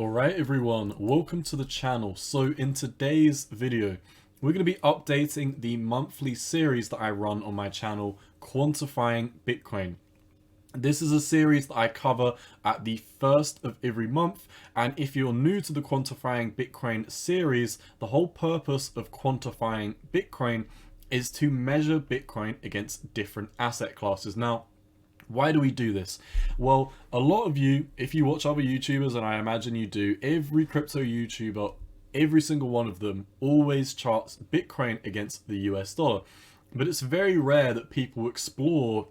Alright everyone, welcome to the channel. So in today's video, we're going to be updating the monthly series that I run on my channel, Quantifying Bitcoin. This is a series that I cover at the first of every month, and if you're new to the Quantifying Bitcoin series, the whole purpose of Quantifying Bitcoin is to measure Bitcoin against different asset classes. Now, why do we do this? Well, a lot of you, if you watch other YouTubers, and I imagine you do, every crypto YouTuber, every single one of them always charts Bitcoin against the US dollar. But it's very rare that people explore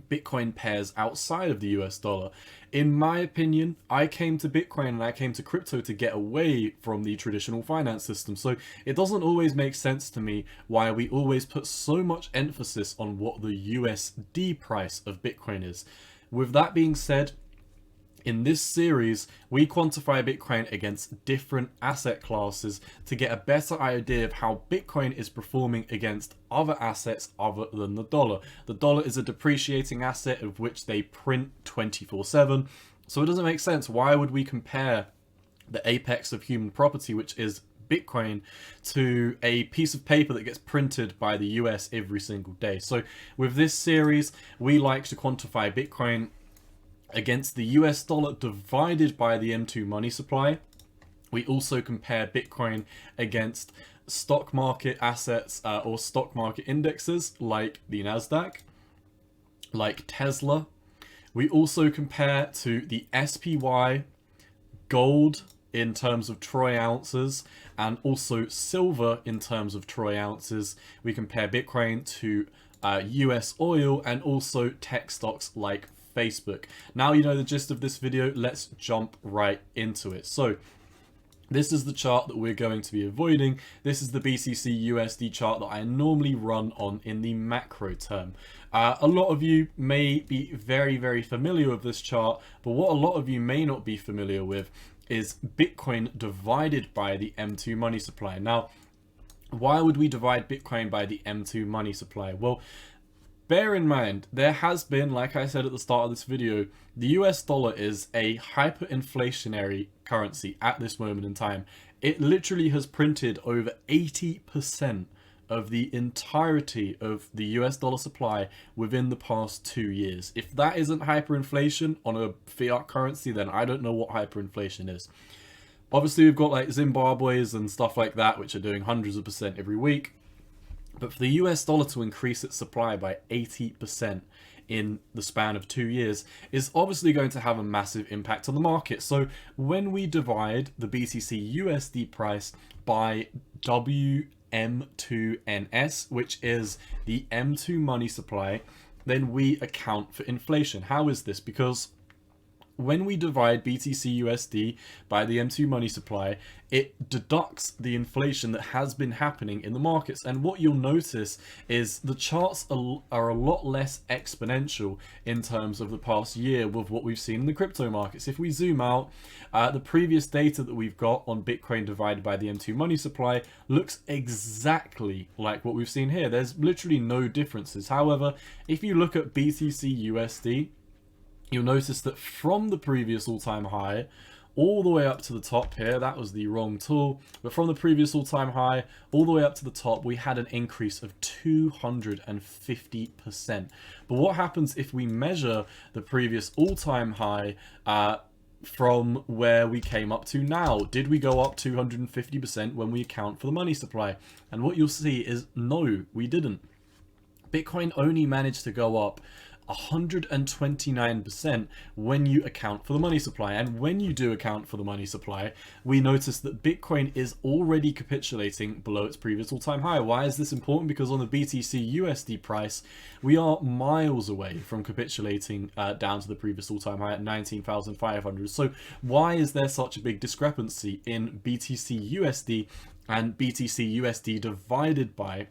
Bitcoin pairs outside of the US dollar. In my opinion, I came to Bitcoin and I came to crypto to get away from the traditional finance system. So it doesn't always make sense to me why we always put so much emphasis on what the USD price of Bitcoin is. With that being said, in this series, we quantify Bitcoin against different asset classes to get a better idea of how Bitcoin is performing against other assets other than the dollar. The dollar is a depreciating asset of which they print 24/7, so it doesn't make sense. Why would we compare the apex of human property, which is Bitcoin, to a piece of paper that gets printed by the US every single day? So with this series, we like to quantify Bitcoin against the US dollar divided by the M2 money supply. We also compare Bitcoin against stock market assets or stock market indexes like the Nasdaq, like Tesla. We also compare to the SPY, gold in terms of troy ounces, and also silver in terms of troy ounces. We compare Bitcoin to US oil and also tech stocks like Facebook. Now you know the gist of this video, let's jump right into it. So this is the chart that we're going to be avoiding. This is the BTC USD chart that I normally run on in the macro term. A lot of you may be very familiar with this chart, but what a lot of you may not be familiar with is Bitcoin divided by the M2 money supply. Now, why would we divide Bitcoin by the M2 money supply? Well, bear in mind, there has been, like I said at the start of this video, the US dollar is a hyperinflationary currency at this moment in time. It literally has printed over 80% of the entirety of the US dollar supply within the past 2 years. If that isn't hyperinflation on a fiat currency, then I don't know what hyperinflation is. Obviously, we've got like Zimbabwe's and stuff like that, which are doing hundreds of percent every week. But for the US dollar to increase its supply by 80% in the span of 2 years is obviously going to have a massive impact on the market. So when we divide the BTC USD price by WM2NS, which is the M2 money supply, then we account for inflation. How is this? Because when we divide BTC USD by the M2 money supply, it deducts the inflation that has been happening in the markets. And what you'll notice is the charts are a lot less exponential in terms of the past year with what we've seen in the crypto markets. If we zoom out, the previous data that we've got on Bitcoin divided by the M2 money supply looks exactly like what we've seen here. There's literally no differences. However, if you look at BTC USD, you'll notice that from the previous all-time high all the way up to the top here, that was the wrong tool, but from the previous all-time high all the way up to the top, we had an increase of 250%. But what happens if we measure the previous all-time high from where we came up to now? Did we go up 250% when we account for the money supply? And what you'll see is no, we didn't. Bitcoin only managed to go up 129% when you account for the money supply. And when you do account for the money supply, we notice that Bitcoin is already capitulating below its previous all-time high. Why is this important? Because on the BTC USD price, we are miles away from capitulating down to the previous all-time high at 19,500. So why is there such a big discrepancy in BTC USD and BTC USD divided by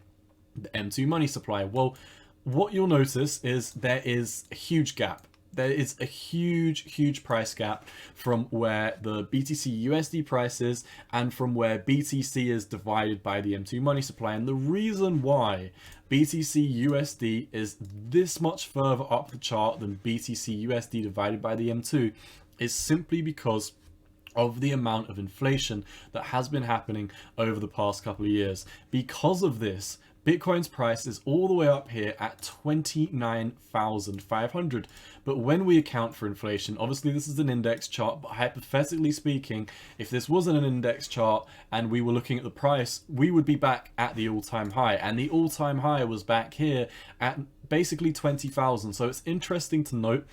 the M2 money supply? Well, what you'll notice is there is a huge gap. There is a huge price gap from where the BTC USD price is and from where BTC is divided by the M2 money supply. And the reason why BTC USD is this much further up the chart than BTC USD divided by the M2 is simply because of the amount of inflation that has been happening over the past couple of years. Because of this, Bitcoin's price is all the way up here at 29,500. But when we account for inflation, obviously this is an index chart, but hypothetically speaking, if this wasn't an index chart and we were looking at the price, we would be back at the all-time high. And the all-time high was back here at basically 20,000. So it's interesting to note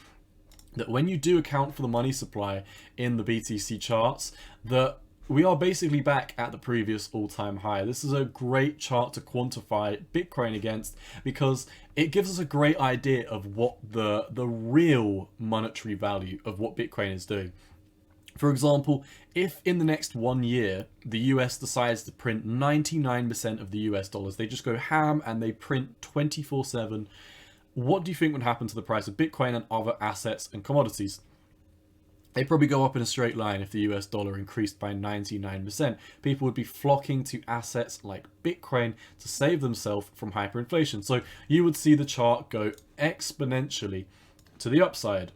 that when you do account for the money supply in the BTC charts, that we are basically back at the previous all-time high. This is a great chart to quantify Bitcoin against because it gives us a great idea of what the real monetary value of what Bitcoin is doing. For example, if in the next 1 year, the US decides to print 99% of the US dollars, they just go ham and they print 24/7, what do you think would happen to the price of Bitcoin and other assets and commodities? They'd probably go up in a straight line if the US dollar increased by 99%. People would be flocking to assets like Bitcoin to save themselves from hyperinflation. So you would see the chart go exponentially to the upside.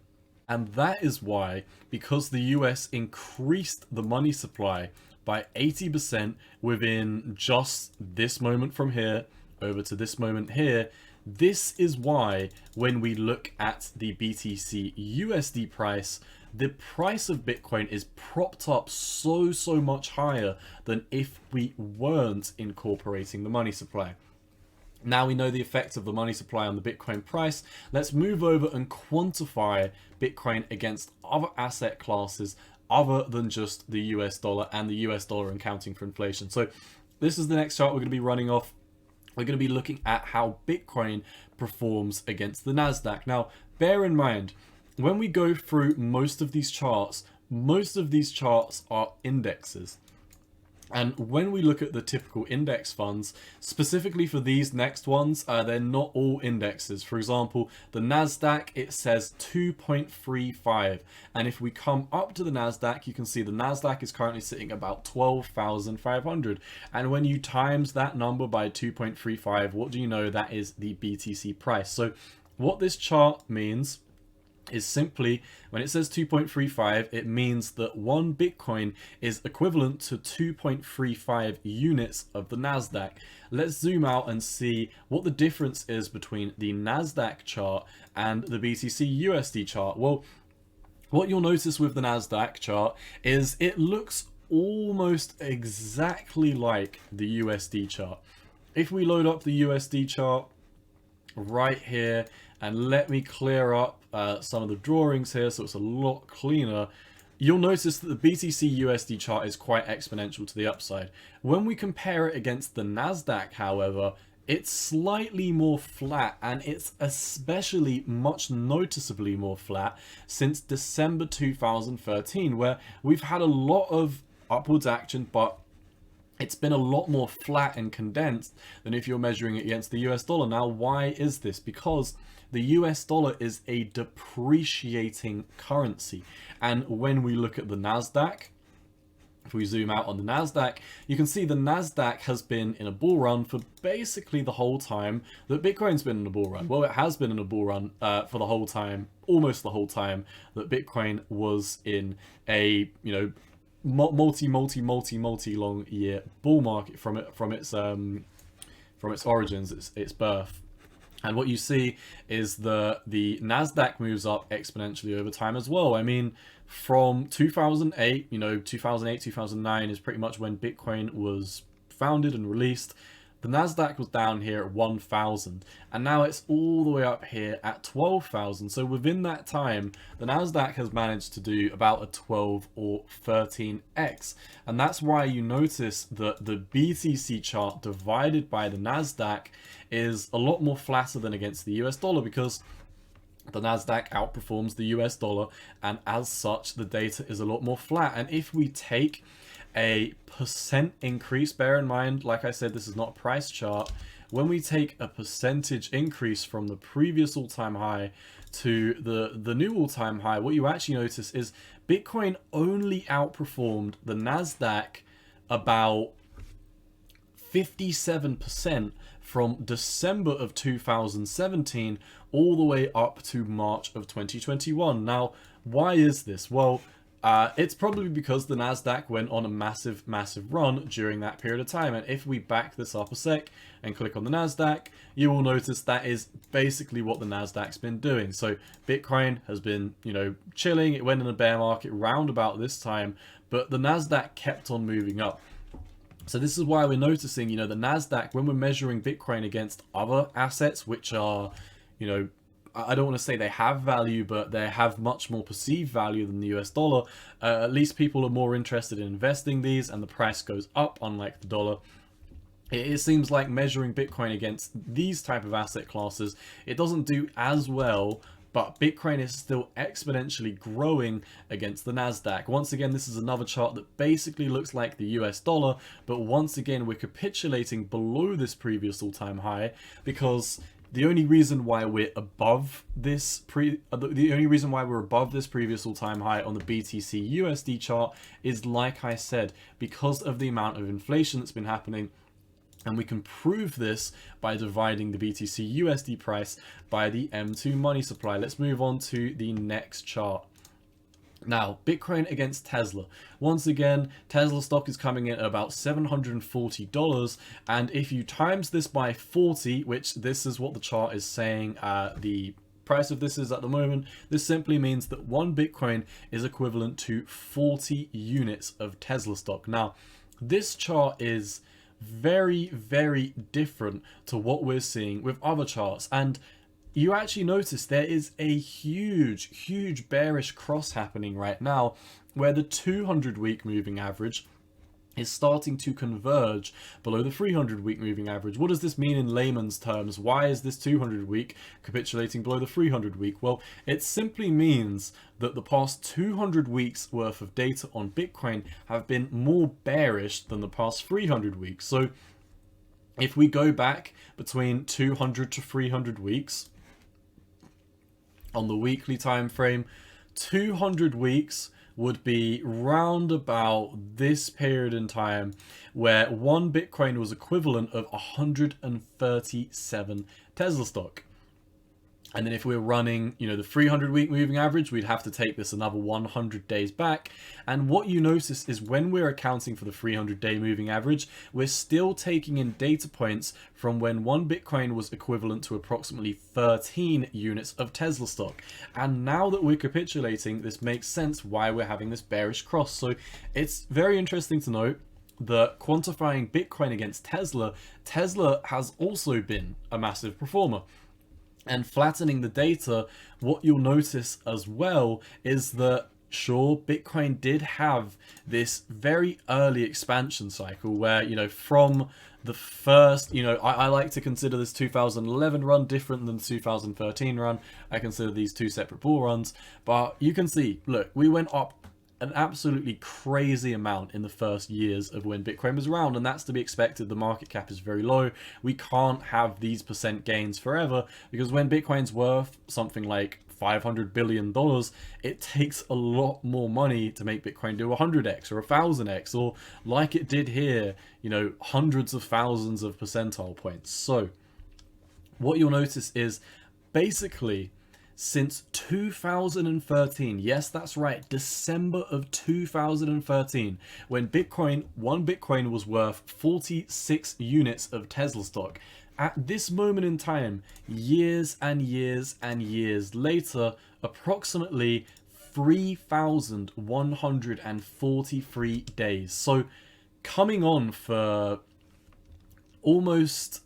And that is why, because the US increased the money supply by 80% within just this moment from here over to this moment here, this is why when we look at the BTC USD price, the price of Bitcoin is propped up so much higher than if we weren't incorporating the money supply. Now we know the effect of the money supply on the Bitcoin price. Let's move over and quantify Bitcoin against other asset classes other than just the US dollar and the US dollar accounting for inflation. So this is the next chart we're going to be running off. We're going to be looking at how Bitcoin performs against the Nasdaq. Now, bear in mind, when we go through most of these charts are indexes. And when we look at the typical index funds, specifically for these next ones, they're not all indexes. For example, the Nasdaq, it says 2.35. And if we come up to the Nasdaq, you can see the Nasdaq is currently sitting about 12,500. And when you times that number by 2.35, what do you know? That is the BTC price. So what this chart means is simply, when it says 2.35, it means that 1 Bitcoin is equivalent to 2.35 units of the Nasdaq. Let's zoom out and see what the difference is between the Nasdaq chart and the BTC USD chart. Well, what you'll notice with the Nasdaq chart is it looks almost exactly like the USD chart. If we load up the USD chart right here, and let me clear up some of the drawings here so it's a lot cleaner, you'll notice that the BTC USD chart is quite exponential to the upside. When we compare it against the Nasdaq, however, it's slightly more flat, and it's especially much noticeably more flat since December 2013, where we've had a lot of upwards action, but it's been a lot more flat and condensed than if you're measuring it against the US dollar. Now, why is this? Because the US dollar is a depreciating currency. And when we look at the Nasdaq, if we zoom out on the Nasdaq, you can see the Nasdaq has been in a bull run for basically the whole time that Bitcoin's been in a bull run. Well, it has been in a bull run for the whole time, almost the whole time that Bitcoin was in a, multi long year bull market from its origins, its birth. And what you see is the Nasdaq moves up exponentially over time as well. I mean, from 2008, 2009 is pretty much when Bitcoin was founded and released. The Nasdaq was down here at 1,000, and now it's all the way up here at 12,000. So within that time, the Nasdaq has managed to do about a 12 or 13x, and that's why you notice that the BTC chart divided by the Nasdaq is a lot more flatter than against the US dollar, because the Nasdaq outperforms the US dollar, and as such, the data is a lot more flat. And if we take a percent increase, bear in mind, like I said, this is not a price chart. When we take a percentage increase from the previous all-time high to the new all-time high, what you actually notice is Bitcoin only outperformed the Nasdaq about 57% from December of 2017 all the way up to March of 2021. Now, why is this? Well, It's probably because the Nasdaq went on a massive run during that period of time. And if we back this up a sec and click on the Nasdaq, you will notice that is basically what the Nasdaq's been doing. So Bitcoin has been, you know, chilling. It went in a bear market round about this time, but the Nasdaq kept on moving up. So this is why we're noticing, you know, the Nasdaq, when we're measuring Bitcoin against other assets, which are, you know, I don't want to say they have value, but they have much more perceived value than the US dollar. At least people are more interested in investing these, and the price goes up, unlike the dollar. It seems like measuring Bitcoin against these type of asset classes, it doesn't do as well, but Bitcoin is still exponentially growing against the Nasdaq. Once again, this is another chart that basically looks like the US dollar, but once again, we're capitulating below this previous all-time high, because the only reason why we're above this previous all-time high on the BTC USD chart is, like I said, because of the amount of inflation that's been happening. And we can prove this by dividing the BTC USD price by the M2 money supply. Let's move on to the next chart. Now, Bitcoin against Tesla. Once again, Tesla stock is coming in at about $740. And if you times this by 40, which this is what the chart is saying, the price of this is at the moment, this simply means that one Bitcoin is equivalent to 40 units of Tesla stock. Now, this chart is very, very different to what we're seeing with other charts. And you actually notice there is a huge bearish cross happening right now, where the 200-week moving average is starting to converge below the 300-week moving average. What does this mean in layman's terms? Why is this 200-week capitulating below the 300-week? Well, it simply means that the past 200 weeks worth of data on Bitcoin have been more bearish than the past 300 weeks. So if we go back between 200 to 300 weeks on the weekly time frame, 200 weeks would be round about this period in time, where one Bitcoin was equivalent of 137 Tesla stock. And then if we're running, you know, the 300-week moving average, we'd have to take this another 100 days back. And what you notice is when we're accounting for the 300-day moving average, we're still taking in data points from when one Bitcoin was equivalent to approximately 13 units of Tesla stock. And now that we're capitulating, this makes sense why we're having this bearish cross. So it's very interesting to note that quantifying Bitcoin against Tesla, Tesla has also been a massive performer. And flattening the data, what you'll notice as well is that, sure, Bitcoin did have this very early expansion cycle where, you know, from the first, you know, I like to consider this 2011 run different than the 2013 run. I consider these two separate bull runs. But you can see, look, we went up an absolutely crazy amount in the first years of when Bitcoin was around, and that's to be expected. The market cap is very low. We can't have these percent gains forever, because when Bitcoin's worth something like $500 billion, it takes a lot more money to make Bitcoin do 100x or 1000x, or like it did here, you know, hundreds of thousands of percentile points. So what you'll notice is basically, since 2013, yes, that's right, December of 2013, when one Bitcoin was worth 46 units of Tesla stock. At this moment in time, years and years and years later, approximately 3,143 days. So coming on for almost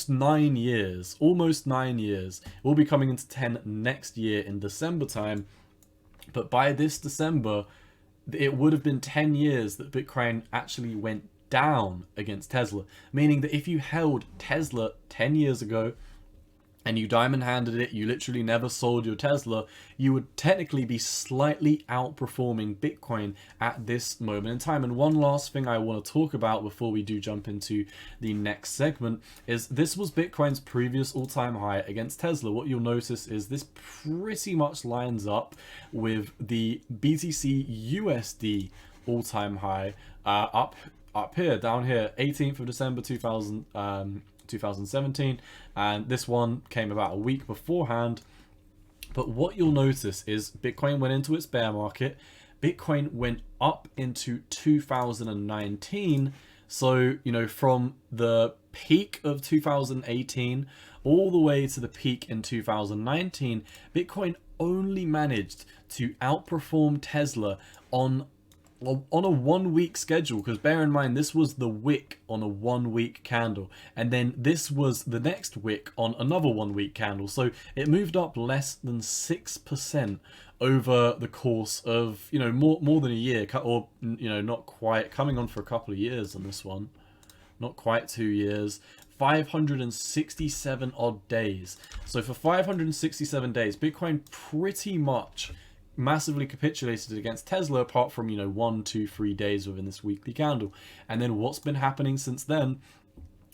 9 years, we'll be coming into 10 next year in December time. But by this December, it would have been 10 years that Bitcoin actually went down against Tesla, meaning that if you held Tesla 10 years ago and you diamond handed it, you literally never sold your Tesla, you would technically be slightly outperforming Bitcoin at this moment in time. And one last thing I want to talk about before we do jump into the next segment is this was Bitcoin's previous all-time high against Tesla. What you'll notice is this pretty much lines up with the BTC USD all-time high up here, down here, 18th of December 2017, and this one came about a week beforehand. But what you'll notice is Bitcoin went into its bear market, Bitcoin went up into 2019. So, you know, from the peak of 2018 all the way to the peak in 2019, Bitcoin only managed to outperform Tesla on a 1 week schedule, because bear in mind this was the wick on a 1 week candle, and then this was the next wick on another 1 week candle. So it moved up less than 6% over the course of, you know, more than a year, or, you know, not quite, coming on for a couple of years on this one, not quite 2 years. 567 odd days. So for 567 days, Bitcoin pretty much massively capitulated against Tesla, apart from, you know, 1, 2, 3 days within this weekly candle. And then what's been happening since then?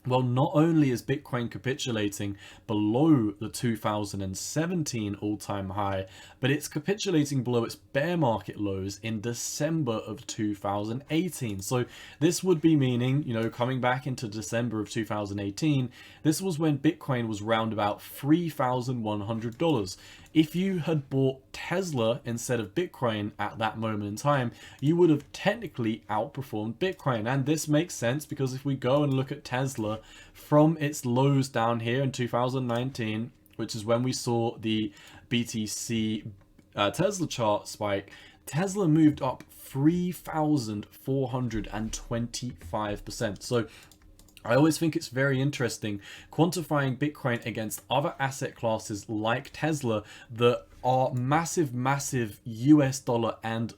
Well, not only is Bitcoin capitulating below the 2017 all-time high, but it's capitulating below its bear market lows in December of 2018. So this would be meaning, you know, coming back into December of 2018, this was when Bitcoin was round about $3,100. If you had bought Tesla instead of Bitcoin at that moment in time, you would have technically outperformed Bitcoin. And this makes sense because if we go and look at Tesla from its lows down here in 2019, which is when we saw the BTC Tesla chart spike, Tesla moved up 3,425%. So I always think it's very interesting quantifying Bitcoin against other asset classes like Tesla that are massive US dollar and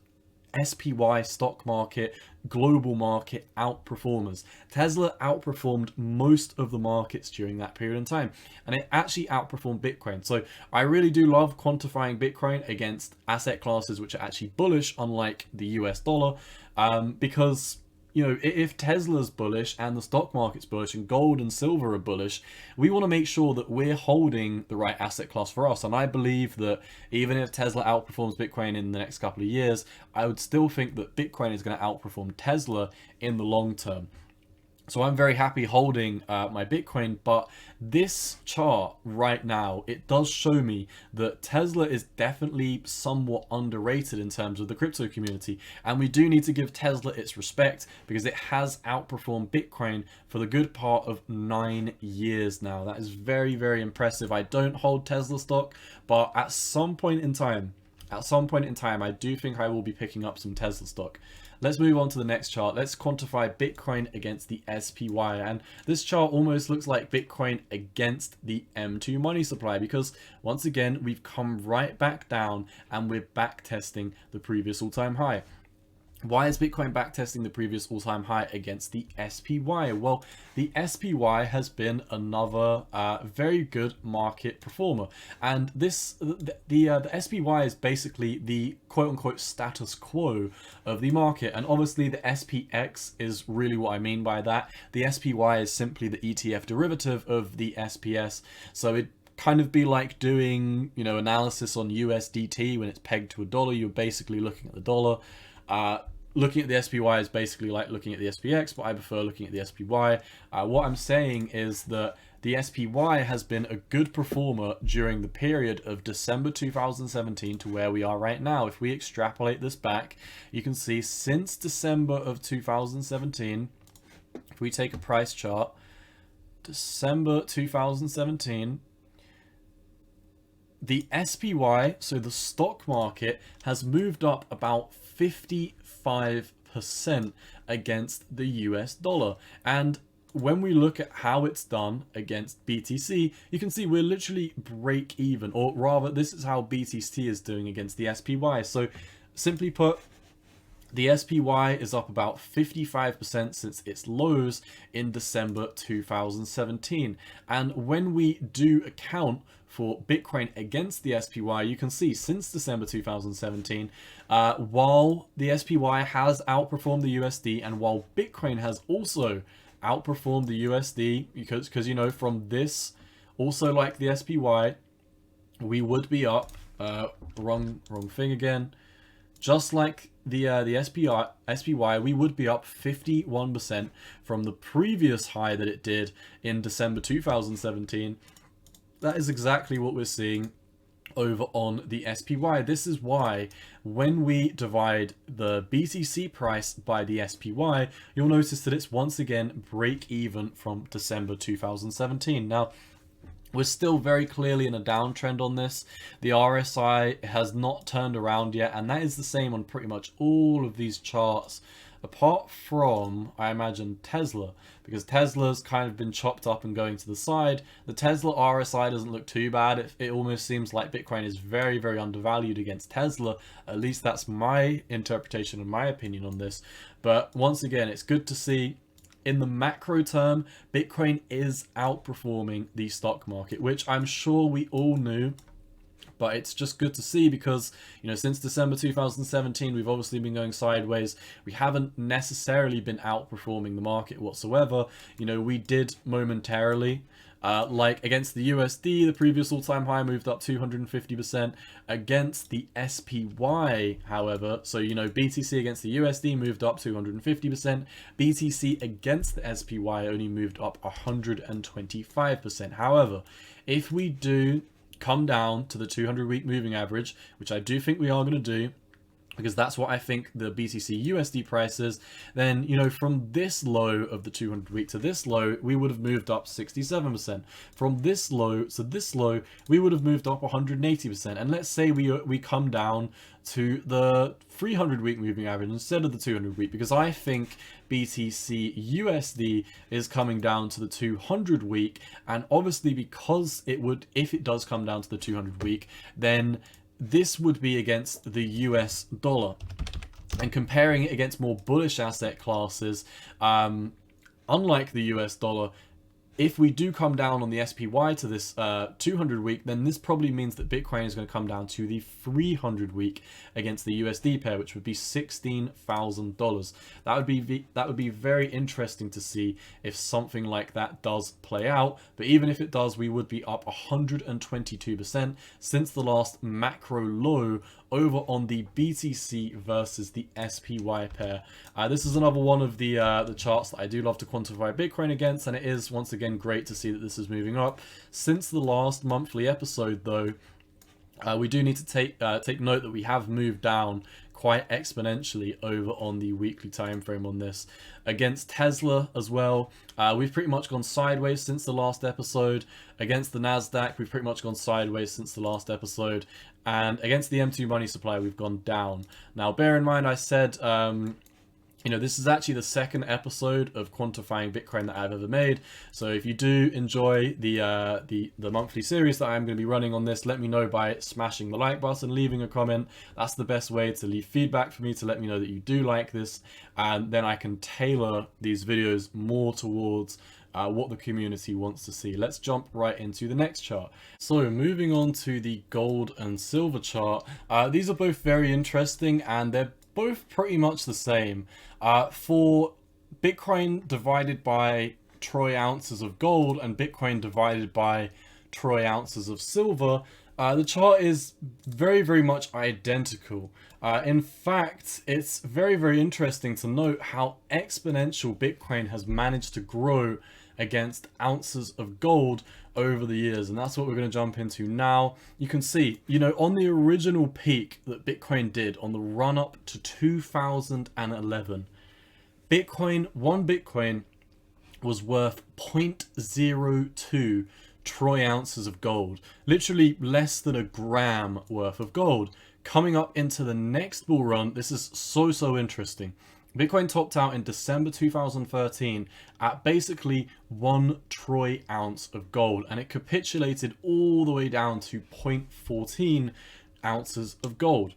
SPY stock market, global market outperformers. Tesla outperformed most of the markets during that period in time, and it actually outperformed Bitcoin. So I really do love quantifying Bitcoin against asset classes which are actually bullish, unlike the US dollar, because, you know, if Tesla's bullish and the stock market's bullish and gold and silver are bullish, we want to make sure that we're holding the right asset class for us. And I believe that even if Tesla outperforms Bitcoin in the next couple of years, I would still think that Bitcoin is going to outperform Tesla in the long term. So I'm very happy holding my Bitcoin, but this chart right now, it does show me that Tesla is definitely somewhat underrated in terms of the crypto community. And we do need to give Tesla its respect because it has outperformed Bitcoin for the good part of 9 years now. That is very impressive. I don't hold Tesla stock, but at some point in time, I do think I will be picking up some Tesla stock. Let's move on to the next chart. Let's quantify Bitcoin against the SPY. And this chart almost looks like Bitcoin against the M2 money supply, because once again, we've come right back down and we're back testing the previous all-time high. Why is Bitcoin backtesting the previous all-time high against the SPY? Well, the SPY has been another very good market performer, and the SPY is basically the quote-unquote status quo of the market. And obviously the SPX is really what I mean by that. The SPY is simply the ETF derivative of the SPS, so it kind of be like doing, you know, analysis on USDT when it's pegged to a dollar. You're basically looking at the dollar. Looking at the SPY is basically like looking at the SPX, but I prefer looking at the SPY. What I'm saying is that the SPY has been a good performer during the period of December 2017 to where we are right now. If we extrapolate this back, you can see since December of 2017, if we take a price chart, December 2017, the SPY, so the stock market, has moved up about 55% against the US dollar. And when we look at how it's done against BTC, you can see we're literally break even, or rather this is how BTC is doing against the SPY. So simply put, the SPY is up about 55% since its lows in December 2017. And when we do account for Bitcoin against the SPY, you can see since December 2017, while the SPY has outperformed the USD, and while Bitcoin has also outperformed the USD, because you know, from this, also like the SPY, we would be up, wrong thing again, just like the SPY, we would be up 51% from the previous high that it did in December 2017. That is exactly what we're seeing over on the SPY. This is why when we divide the BTC price by the SPY, you'll notice that it's once again break even from December 2017. Now, we're still very clearly in a downtrend on this. The RSI has not turned around yet, and that is the same on pretty much all of these charts, apart from, I imagine, Tesla, because Tesla's kind of been chopped up and going to the side. The Tesla RSI doesn't look too bad. It almost seems like Bitcoin is very, very undervalued against Tesla. At least that's my interpretation and my opinion on this. But once again, it's good to see in the macro term, Bitcoin is outperforming the stock market, which I'm sure we all knew. But it's just good to see because, you know, since December 2017, we've obviously been going sideways. We haven't necessarily been outperforming the market whatsoever. You know, we did momentarily. Like against the USD, the previous all-time high moved up 250%. Against the SPY, however, so, you know, BTC against the USD moved up 250%. BTC against the SPY only moved up 125%. However, if we do come down to the 200-week moving average, which I do think we are going to do, because that's what I think the BTC USD price is, then, you know, from this low of the 200 week to this low, we would have moved up 67%. From this low to this low, we would have moved up 180%. And let's say we come down to the 300 week moving average instead of the 200 week, because I think BTC USD is coming down to the 200 week. And obviously, because it would, if it does come down to the 200 week, then this would be against the US dollar, and comparing it against more bullish asset classes, unlike the US dollar, if we do come down on the SPY to this 200 week, then this probably means that Bitcoin is going to come down to the 300 week against the USD pair, which would be $16,000. That would be very interesting to see if something like that does play out. But even if it does, we would be up 122% since the last macro low over on the BTC versus the SPY pair. This is another one of the charts that I do love to quantify Bitcoin against, and it is once again great to see that this is moving up. Since the last monthly episode, though, we do need to take note that we have moved down quite exponentially over on the weekly time frame on this. Against Tesla as well, we've pretty much gone sideways since the last episode. Against the Nasdaq, we've pretty much gone sideways since the last episode. And against the M2 money supply, we've gone down. Now, bear in mind, I said, you know, this is actually the second episode of Quantifying Bitcoin that I've ever made. So if you do enjoy the monthly series that I'm going to be running on this, let me know by smashing the like button, leaving a comment. That's the best way to leave feedback for me, to let me know that you do like this. And then I can tailor these videos more towards what the community wants to see. Let's jump right into the next chart. So moving on to the gold and silver chart. These are both very interesting, and they're both pretty much the same. For Bitcoin divided by troy ounces of gold and Bitcoin divided by troy ounces of silver, the chart is very, very much identical. In fact, it's very, very interesting to note how exponential Bitcoin has managed to grow against ounces of gold over the years, and that's what we're going to jump into now. You can see, you know, on the original peak that Bitcoin did on the run up to 2011, one Bitcoin was worth 0.02 troy ounces of gold, literally less than a gram worth of gold. Coming up into the next bull run, this is so interesting. Bitcoin topped out in December 2013 at basically 1 troy ounce of gold, and it capitulated all the way down to 0.14 ounces of gold.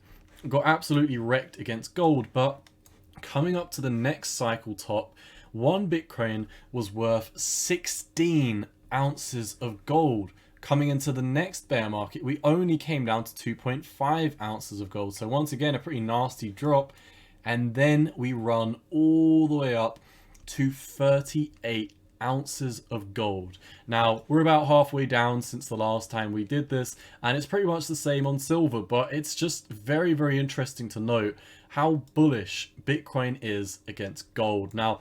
Got absolutely wrecked against gold, but coming up to the next cycle top, one Bitcoin was worth 16 ounces of gold. Coming into the next bear market, we only came down to 2.5 ounces of gold. So once again, a pretty nasty drop. And then we run all the way up to 38 ounces of gold. Now, we're about halfway down since the last time we did this, and it's pretty much the same on silver, but it's just very, very interesting to note how bullish Bitcoin is against gold. Now,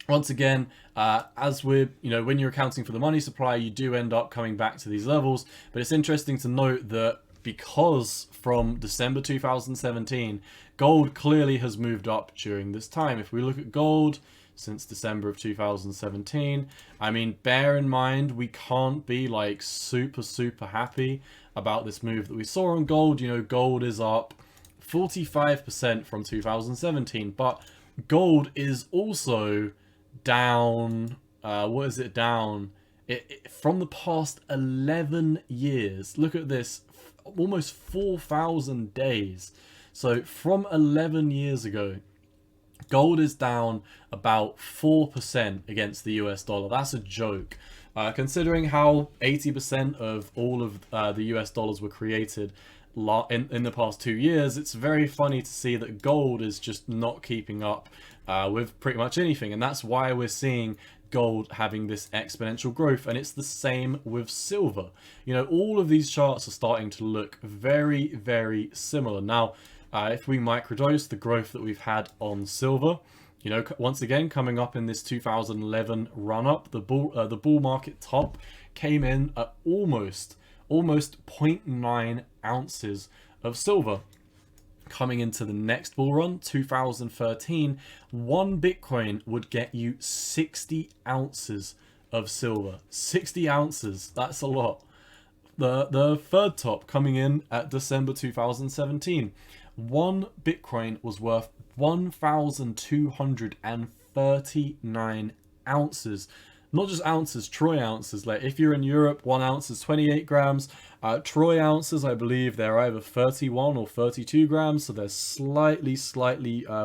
once again, as we're, you know, when you're accounting for the money supply, you do end up coming back to these levels, but it's interesting to note that because from December 2017, gold clearly has moved up during this time. If we look at gold since December of 2017, I mean, bear in mind, we can't be like super happy about this move that we saw on gold. You know, gold is up 45% from 2017, but gold is also down, what is it down? From the past 11 years. Look at this, almost 4,000 days. So from 11 years ago, gold is down about 4% against the US dollar. That's a joke. Considering how 80% of all of the US dollars were created in the past 2 years, it's very funny to see that gold is just not keeping up with pretty much anything. And that's why we're seeing gold having this exponential growth, and it's the same with silver. You know, all of these charts are starting to look very similar. Now, if we microdose the growth that we've had on silver, you know, once again, coming up in this 2011 run-up, the bull market top came in at almost 0.9 ounces of silver. Coming into the next bull run, 2013, one Bitcoin would get you 60 ounces of silver. 60 ounces, that's a lot. The third top coming in at December 2017, one Bitcoin was worth 1,239 ounces. Not just ounces, troy ounces. Like if you're in Europe, 1 ounce is 28 grams. Troy ounces, I believe they're either 31 or 32 grams, so they're slightly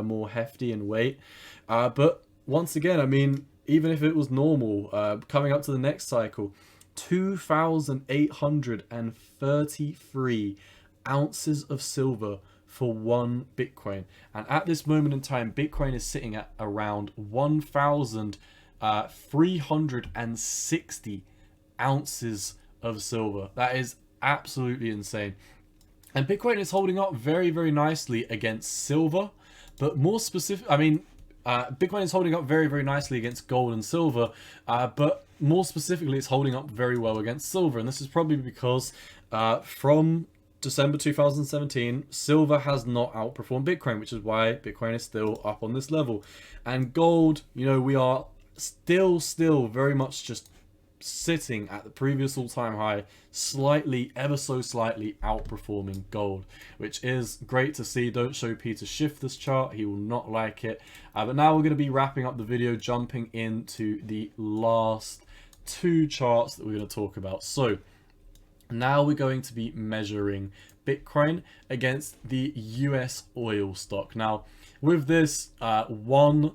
more hefty in weight. But once again, I mean, even if it was normal, coming up to the next cycle, 2,833 ounces of silver for one Bitcoin. And at this moment in time, Bitcoin is sitting at around 1,360 ounces of silver. That is absolutely insane. And Bitcoin is holding up very nicely against silver, but more specific, I mean, Bitcoin is holding up very nicely against gold and silver, but more specifically, it's holding up very well against silver. And this is probably because from December 2017, silver has not outperformed Bitcoin, which is why Bitcoin is still up on this level. And gold, you know, we are still very much just sitting at the previous all-time high, ever so slightly outperforming gold, which is great to see. Don't show Peter Schiff this chart, he will not like it. But now we're going to be wrapping up the video, jumping into the last two charts that we're going to talk about. So now we're going to be measuring Bitcoin against the US oil stock. Now with this, one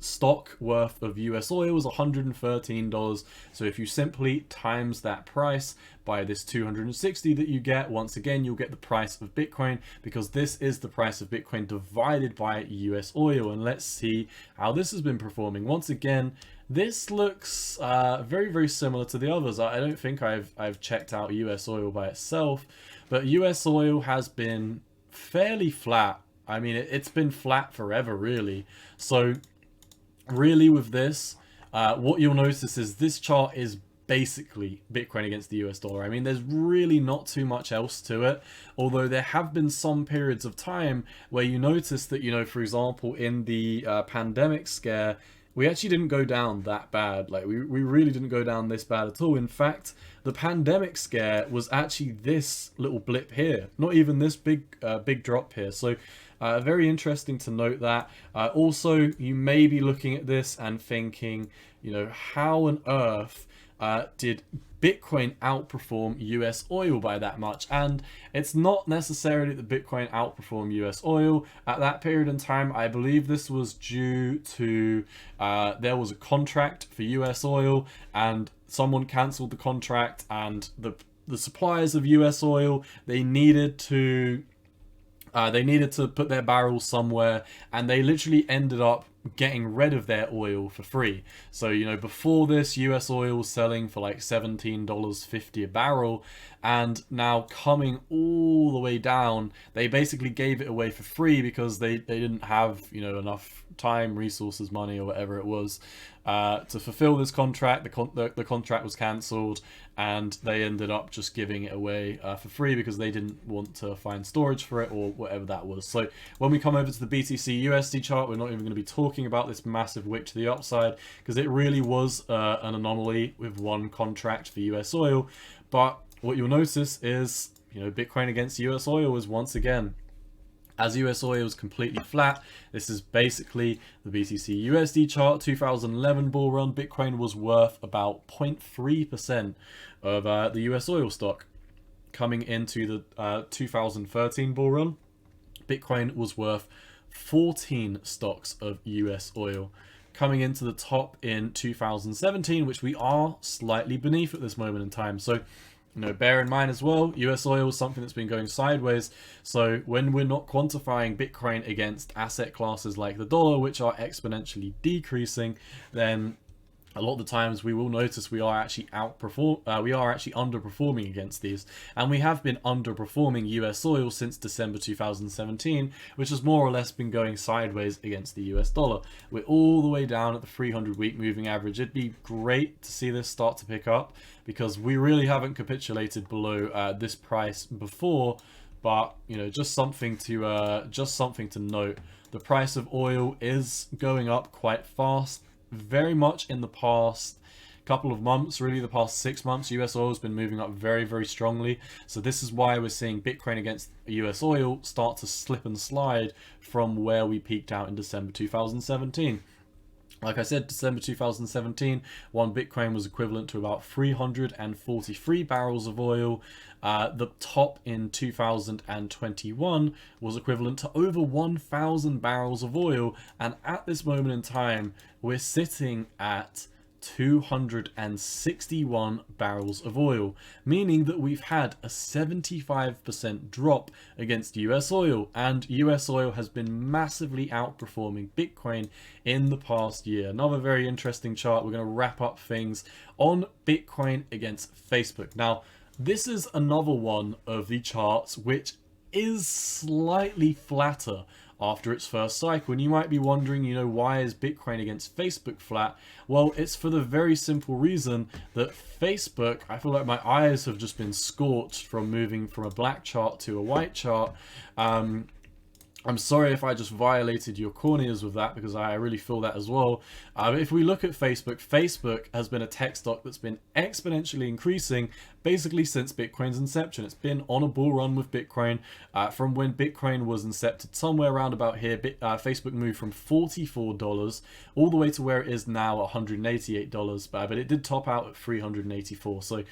stock worth of US oil is $113. So if you simply times that price by this 260 that you get, once again, you'll get the price of Bitcoin, because this is the price of Bitcoin divided by US oil. And let's see how this has been performing. Once again, this looks very similar to the others. I don't think I've checked out US oil by itself, but US oil has been fairly flat. I mean, it's been flat forever, really. So really with this, what you'll notice is this chart is basically Bitcoin against the US dollar. I mean, there's really not too much else to it, although there have been some periods of time where you notice that, you know, for example, in the pandemic scare, we actually didn't go down that bad. Like we really didn't go down this bad at all. In fact, the pandemic scare was actually this little blip here, not even this big drop here. So very interesting to note that. Also, you may be looking at this and thinking, you know, how on earth did Bitcoin outperform US oil by that much? And it's not necessarily that Bitcoin outperformed US oil. At that period in time, I believe this was due to there was a contract for US oil and someone cancelled the contract, and the suppliers of US oil, they needed to put their barrels somewhere, and they literally ended up getting rid of their oil for free. So, you know, before this, US oil was selling for like $17.50 a barrel, and now coming all the way down, they basically gave it away for free because they didn't have, you know, enough time, resources, money, or whatever it was, to fulfill this contract. The contract was cancelled, and they ended up just giving it away for free because they didn't want to find storage for it or whatever that was. So when we come over to the BTC USD chart, we're not even going to be talking about this massive wick to the upside because it really was an anomaly with one contract for US oil. But what you'll notice is, you know, Bitcoin against US oil is once again, as US oil is completely flat. This is basically the BTC USD chart. 2011 bull run, Bitcoin was worth about 0.3% of the US oil stock. Coming into the 2013 bull run, Bitcoin was worth 14 stocks of US oil. Coming into the top in 2017, which we are slightly beneath at this moment in time. So, you know, bear in mind as well, US oil is something that's been going sideways. So when we're not quantifying Bitcoin against asset classes like the dollar, which are exponentially decreasing, then a lot of the times we will notice we are actually underperforming against these. And we have been underperforming US oil since December 2017, which has more or less been going sideways against the US dollar. We're all the way down at the 300-week moving average. It'd be great to see this start to pick up because we really haven't capitulated below this price before. But, you know, just something to note. The price of oil is going up quite fast. Very much in the past couple of months, really the past 6 months, US oil has been moving up very, very strongly. So this is why we're seeing Bitcoin against US oil start to slip and slide from where we peaked out in December 2017. Like I said, December 2017, one Bitcoin was equivalent to about 343 barrels of oil. The top in 2021 was equivalent to over 1,000 barrels of oil. And at this moment in time, we're sitting at 261 barrels of oil, meaning that we've had a 75% drop against US oil, and US oil has been massively outperforming Bitcoin in the past year. Another very interesting chart. We're going to wrap up things on Bitcoin against Facebook. Now, this is another one of the charts which is slightly flatter after its first cycle. And you might be wondering, you know, why is Bitcoin against Facebook flat? Well, it's for the very simple reason that Facebook, I feel like my eyes have just been scorched from moving from a black chart to a white chart. I'm sorry if I just violated your corneas with that, because I really feel that as well. If we look at Facebook, Facebook has been a tech stock that's been exponentially increasing basically since Bitcoin's inception. It's been on a bull run with Bitcoin. From when Bitcoin was incepted, somewhere around about here, Facebook moved from $44 all the way to where it is now, $188. But it did top out at $384. So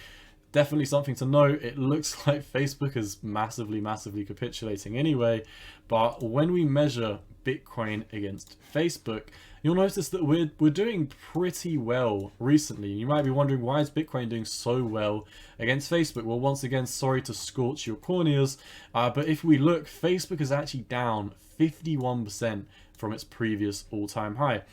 definitely something to note. It looks like Facebook is massively capitulating anyway. But when we measure Bitcoin against Facebook, you'll notice that we're doing pretty well recently. You might be wondering, why is Bitcoin doing so well against Facebook? Well, once again, sorry to scorch your corneas, but if we look, Facebook is actually down 51% from its previous all-time high.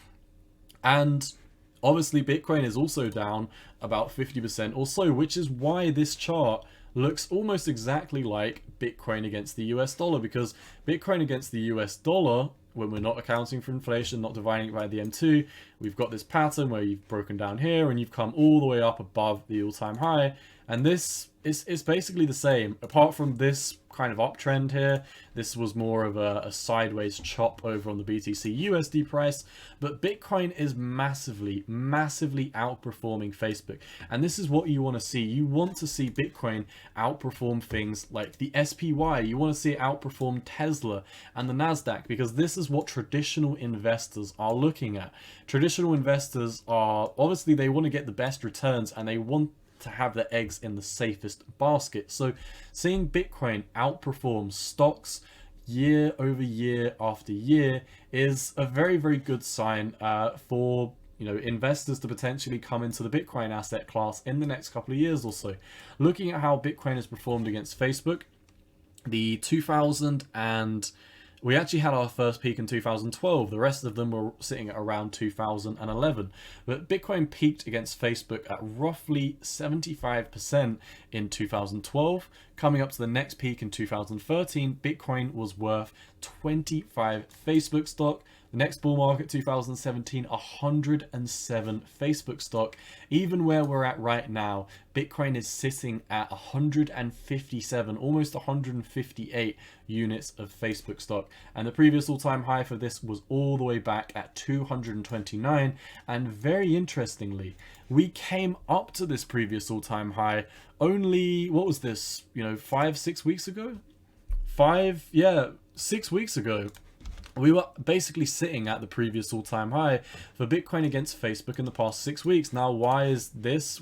And obviously, Bitcoin is also down about 50% or so, which is why this chart looks almost exactly like Bitcoin against the US dollar, because Bitcoin against the US dollar, when we're not accounting for inflation, not dividing it by the M2, we've got this pattern where you've broken down here and you've come all the way up above the all-time high. And this is basically the same, apart from this kind of uptrend here. This was more of a sideways chop over on the BTC USD price, but Bitcoin is massively outperforming Facebook. And this is what you want to see. You want to see Bitcoin outperform things like the SPY. You want to see it outperform Tesla and the NASDAQ, because this is what traditional investors are looking at. Traditional investors are, obviously, they want to get the best returns and they want to have their eggs in the safest basket. So seeing Bitcoin outperform stocks year over year after year is a very good sign for, you know, investors to potentially come into the Bitcoin asset class in the next couple of years or so. Looking at how Bitcoin has performed against Facebook, we actually had our first peak in 2012. The rest of them were sitting at around 2011. But Bitcoin peaked against Facebook at roughly 75% in 2012. Coming up to the next peak in 2013, Bitcoin was worth 25 Facebook stock. The next bull market, 2017, 107 Facebook stock. Even where we're at right now, Bitcoin is sitting at 157, almost 158 units of Facebook stock. And the previous all-time high for this was all the way back at 229. And very interestingly, we came up to this previous all-time high only, what was this, 5-6 weeks ago? 6 weeks ago. We were basically sitting at the previous all-time high for Bitcoin against Facebook in the past 6 weeks. Now, why is this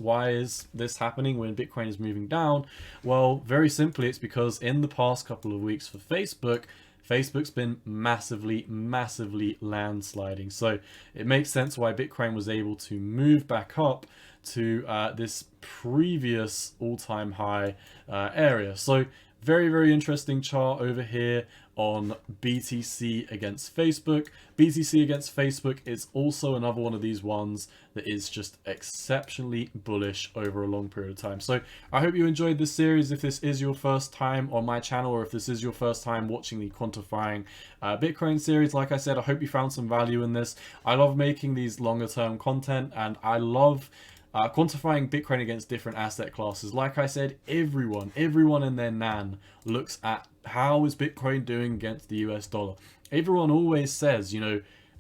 happening when Bitcoin is moving down? Well, very simply, it's because in the past couple of weeks for Facebook's been massively landsliding. So it makes sense why Bitcoin was able to move back up to this previous all-time high area. So very interesting chart over here on BTC against Facebook. BTC against Facebook is also another one of these ones that is just exceptionally bullish over a long period of time. So I hope you enjoyed this series. If this is your first time on my channel, or if this is your first time watching the Quantifying Bitcoin series, like I said, I hope you found some value in this. I love making these longer term content, and I love quantifying Bitcoin against different asset classes. Like I said, everyone and their nan looks at how is Bitcoin doing against the US dollar. Everyone always says,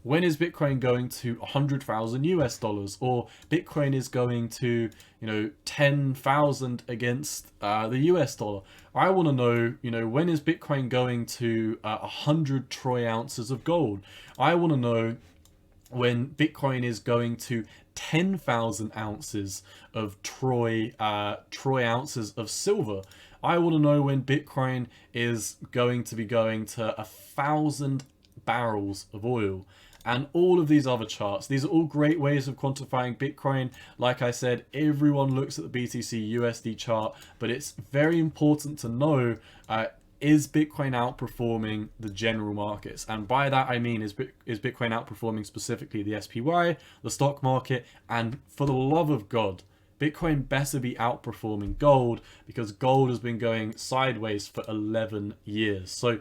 when is Bitcoin going to 100,000 US dollars, or Bitcoin is going to, 10,000 against the US dollar. I want to know, when is Bitcoin going to 100 troy ounces of gold? I want to know when Bitcoin is going to 10,000 ounces of troy ounces of silver. I want to know when Bitcoin is going to be going to 1,000 barrels of oil, and all of these other charts. These are all great ways of quantifying Bitcoin. Like I said, everyone looks at the BTC USD chart, but it's very important to know, is Bitcoin outperforming the general markets? And by that I mean, is Bitcoin outperforming specifically the SPY, the stock market? And for the love of God, Bitcoin better be outperforming gold, because gold has been going sideways for 11 years. So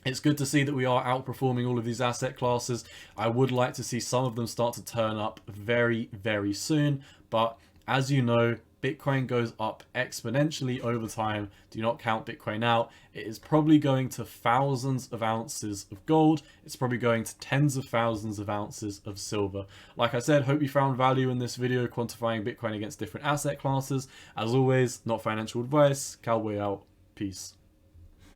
it's good to see that we are outperforming all of these asset classes. I would like to see some of them start to turn up very soon, but as you know, Bitcoin goes up exponentially over time. Do not count Bitcoin out. It is probably going to thousands of ounces of gold. It's probably going to tens of thousands of ounces of silver. Like I said, hope you found value in this video quantifying Bitcoin against different asset classes. As always, not financial advice. Cowboy out. Peace.